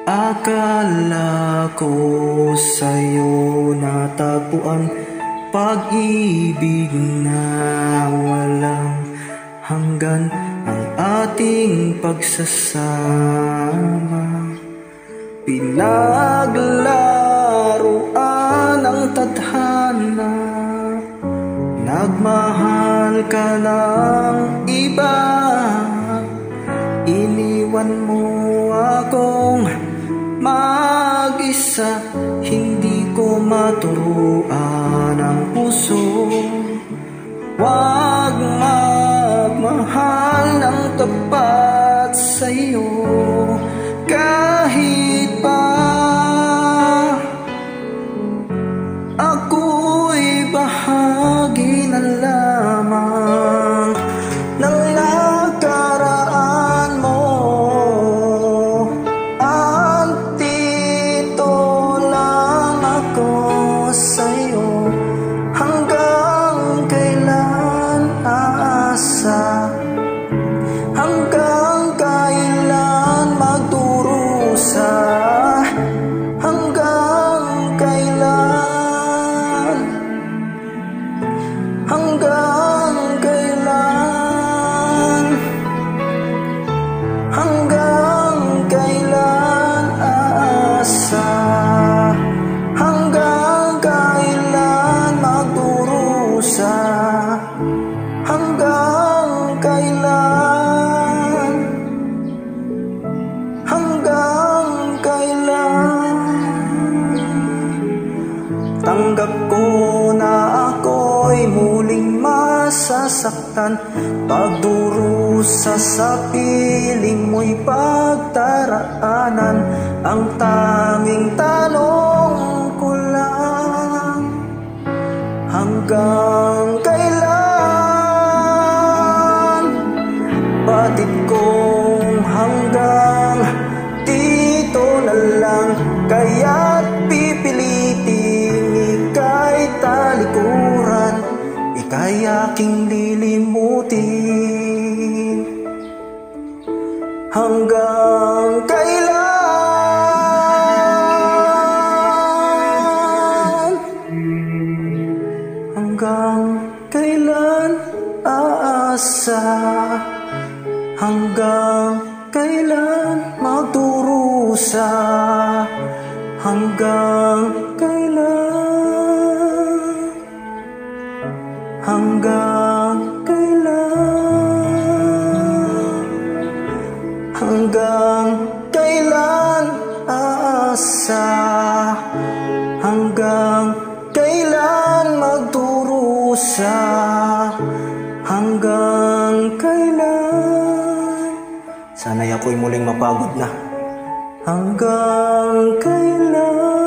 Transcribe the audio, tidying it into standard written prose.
Akala ko sa'yo natagpuan pag-ibig na walang hanggan, ang ating pagsasama. Pinaglaruan ang tadhana, nagmahal ka ng iba, iniwan mo akong mag-isa. Hindi ko maturuan ang puso, wag magmahal ng tapat sa'yo. Kahit pa ako'y bahagi na lamang ng nakaraan mo, andito lang ako sa'yo. Hanggang kailan aasa, hanggang kailan magdurusa, hanggang kailan, hanggang kailan, hanggang kailan aasa, hanggang kailan magdurusa, hanggang kailan, hanggang kailan. Tanggap ko na ako'y muling masasaktan, pagdurusa sa piling mo'y pagdaraanan. Ang tanging tanong ko lang, hanggang kailan? Batid kong hanggang dito na lang, kaya't pipiliting ika'y talikuran, ika'y aking lilimutin. Hanggang kailan? Hanggang kailan aasa, hanggang kailan magdurusa, hanggang kailan, hanggang kailan, hanggang kailan aasa, hanggang kailan magdurusa, hanggang kailan. Sana'y ako'y muling mapagod na. Hanggang kailan?